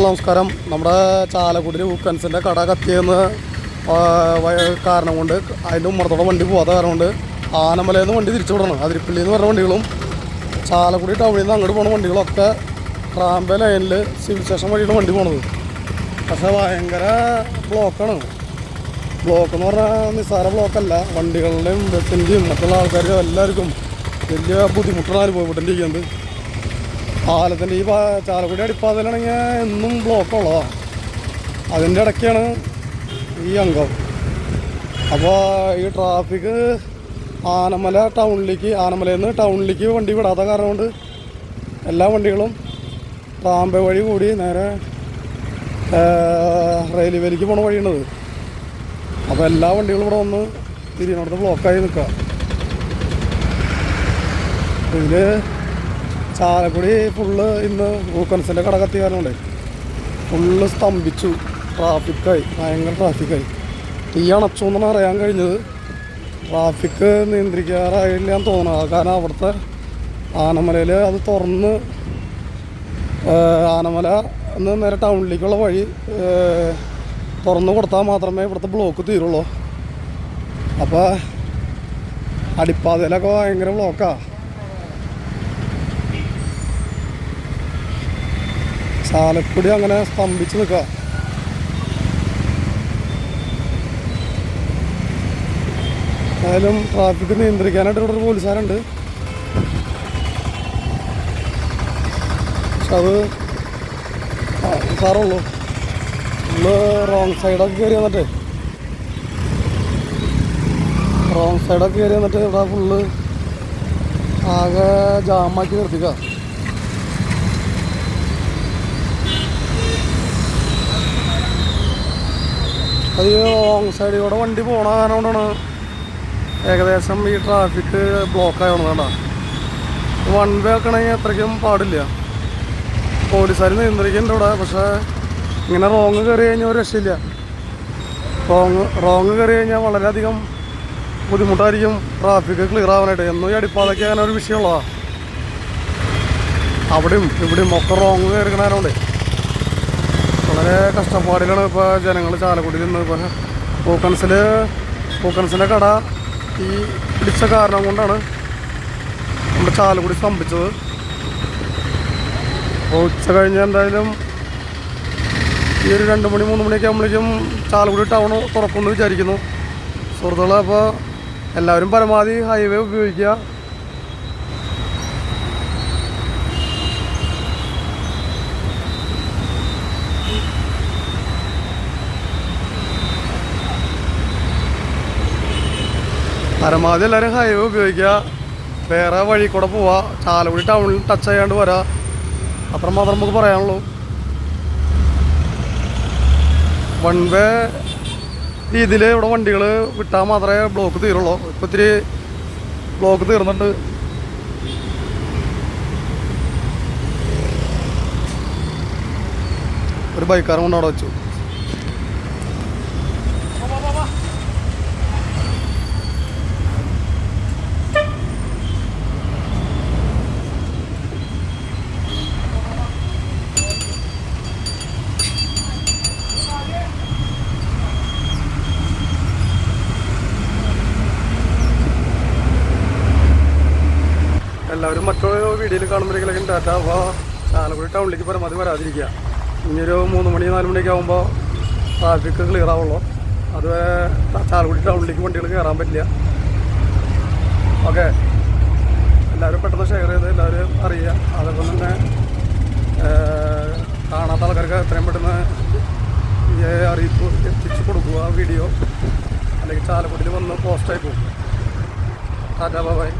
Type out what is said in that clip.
നമസ്കാരം. നമ്മുടെ ചാലക്കുടിയിൽ ഊക്കൻസിൻ്റെ കട കത്തിയെന്ന് കാരണം കൊണ്ട് അതിൻ്റെ ഉമ്മറത്തോടെ വണ്ടി പോകാത്ത കാരണം കൊണ്ട് ആനമലയിൽ നിന്ന് വണ്ടി തിരിച്ചു വിടണം. അതിരിപ്പള്ളി എന്ന് പറഞ്ഞ വണ്ടികളും ചാലക്കുടി ടൗണിൽ നിന്ന് അങ്ങോട്ട് പോകുന്ന വണ്ടികളൊക്കെ റാംബേ ലൈനിൽ സിവിൽ സ്റ്റേഷൻ വഴിയാണ് വണ്ടി പോണത്. പക്ഷേ ഭയങ്കര ബ്ലോക്കാണ്. ബ്ലോക്ക് എന്ന് പറഞ്ഞാൽ നിസ്സാര ബ്ലോക്കല്ല. വണ്ടികളുടെയും ബസ്സിൻ്റെയും മറ്റുള്ള ആൾക്കാർക്കും എല്ലാവർക്കും വലിയ ബുദ്ധിമുട്ടാണ് അനുഭവപ്പെട്ടിരിക്കുന്നത്. പാലത്തിൻ്റെ ഈ ചാലക്കുടി അടിപ്പാതയിലാണെങ്കിൽ എന്നും ബ്ലോക്കുള്ളതാണ്. അതിൻ്റെ ഇടയ്ക്കാണ് ഈ അംഗം. അപ്പോൾ ഈ ട്രാഫിക് ആനമലയിൽ നിന്ന് ടൗണിലേക്ക് വണ്ടി വിടാത്ത കാരണം കൊണ്ട് എല്ലാ വണ്ടികളും റാംബേ വഴി കൂടി നേരെ റെയിൽവേയിലേക്ക് പോണ വഴിയാണത്. അപ്പോൾ എല്ലാ വണ്ടികളും ഇവിടെ വന്ന് തിരിയുന്നിടത്ത് ബ്ലോക്കായി നിൽക്കുക. ഇതിൽ ചാലക്കുടി ഫുള്ള് ഇന്ന് ഊക്കൻസിൻ്റെ കട കത്തി കാരണമുണ്ട് ഫുള്ള് സ്തംഭിച്ചു. ട്രാഫിക്കായി, ഭയങ്കര ട്രാഫിക്കായി. തീ അണച്ചു എന്നാണ് അറിയാൻ കഴിഞ്ഞത്. ട്രാഫിക്ക് നിയന്ത്രിക്കാറായില്ല എന്ന് തോന്നുന്നത്. കാരണം അവിടുത്തെ ആനമലയിൽ അത് തുറന്ന് ആനമല എന്ന് നേരെ ടൗണിലേക്കുള്ള വഴി തുറന്ന് കൊടുത്താൽ മാത്രമേ ഇവിടുത്തെ ബ്ലോക്ക് തീരുള്ളൂ. അപ്പോൾ അടിപ്പാതയിലൊക്കെ ഭയങ്കര ബ്ലോക്കാണ്. ചാലക്കുടി അങ്ങനെ സ്തംഭിച്ച് നിൽക്കുക. എന്തായാലും ട്രാഫിക് നിയന്ത്രിക്കാനായിട്ട് ഇവിടെ ഒരു പോലീസുകാരുണ്ട്. പക്ഷെ അത് സാറുള്ളൂ. ഫുള്ള് റോങ് സൈഡൊക്കെ കയറി വന്നിട്ട് ഇവിടെ ഫുള്ള് ആകെ ജാമാക്കി നിർത്തിക്കുക. അത് ഈ റോങ് സൈഡിലൂടെ വണ്ടി പോണ കാരണം കൊണ്ടാണ് ഏകദേശം ഈ ട്രാഫിക് ബ്ലോക്കായതാണ്. വേണ്ട വൺ വേ ആക്കണമെങ്കിൽ അത്രയ്ക്കും പാടില്ല. പോലീസുകാർ നിയന്ത്രിക്കുന്നുണ്ട് ഇവിടെ. പക്ഷേ ഇങ്ങനെ റോങ് കയറി കഴിഞ്ഞാൽ ഒരു രക്ഷയില്ല. റോങ് കയറി കഴിഞ്ഞാൽ വളരെയധികം ബുദ്ധിമുട്ടായിരിക്കും ട്രാഫിക് ക്ലിയർ ആവാനായിട്ട്. എന്നും ഈ അടിപ്പാതൊക്കെ അങ്ങനെ ഒരു വിഷയമുള്ളതാണ്. അവിടെയും ഇവിടെയും ഒക്കെ റോങ് കയറിക്കണതുകൊണ്ട് വളരെ കഷ്ടപ്പാടിലാണ് ഇപ്പോൾ ജനങ്ങൾ ചാലക്കുടിയിൽ നിന്ന്. ഇപ്പോൾ പൂക്കൻസിൻ്റെ കട ഈ പിടിച്ച കാരണം കൊണ്ടാണ് നമ്മുടെ ചാലക്കുടി സ്തംഭിച്ചത്. അപ്പോൾ ഉച്ച കഴിഞ്ഞ് എന്തായാലും ഈ ഒരു 2 മണി 3 മണിയൊക്കെ ആകുമ്പോഴേക്കും ചാലക്കുടി ടൗൺ തുറക്കുമെന്ന് വിചാരിക്കുന്നു സുഹൃത്തുക്കളെ. അപ്പോൾ എല്ലാവരും പരമാവധി ഹൈവേ ഉപയോഗിക്കുക. പരമാവധി എല്ലാവരും ഹൈവേ ഉപയോഗിക്കുക. വേറെ വഴി കൂടെ പോവുക. ചാലക്കുടി ടൗണിൽ ടച്ച് ചെയ്യാണ്ട് വരാം. അത്രമാത്രം നമുക്ക് പറയാനുള്ളൂ. വൺ വേ രീതിയിൽ ഇവിടെ വണ്ടികൾ വിട്ടാൽ മാത്രമേ ബ്ലോക്ക് തീരുള്ളൂ. ഇപ്പോൾ ഇത്തിരി ബ്ലോക്ക് തീർന്നിട്ട് ഒരു ബൈക്കാരൻ കൊണ്ട് അവിടെ വെച്ചു. എല്ലാവരും മറ്റൊരു വീഡിയോയിൽ കാണുമ്പോഴേക്കും ടാറ്റ. അപ്പോൾ ചാലക്കുടി ടൗണിലേക്ക് പരമാവധി വരാതിരിക്കുക. ഇനിയൊരു 3 മണി 4 മണിയൊക്കെ ആകുമ്പോൾ ട്രാഫിക് ക്ലിയർ ആവുള്ളൂ. അതുവരെ ചാലക്കുടി ടൗണിലേക്ക് വണ്ടികൾ കയറാൻ പറ്റില്ല. ഓക്കെ, എല്ലാവരും പെട്ടെന്ന് ഷെയർ ചെയ്ത് എല്ലാവരും അറിയുക. അതേപോലെ തന്നെ കാണാത്ത ആൾക്കാർക്ക് എത്രയും പെട്ടെന്ന് ഈ അറിയിപ്പ് എത്തിച്ച് കൊടുക്കുക വീഡിയോ. അല്ലെങ്കിൽ ചാലക്കുടിയിൽ വന്ന് പോസ്റ്റായി പോകും. ടാറ്റ ബൈ.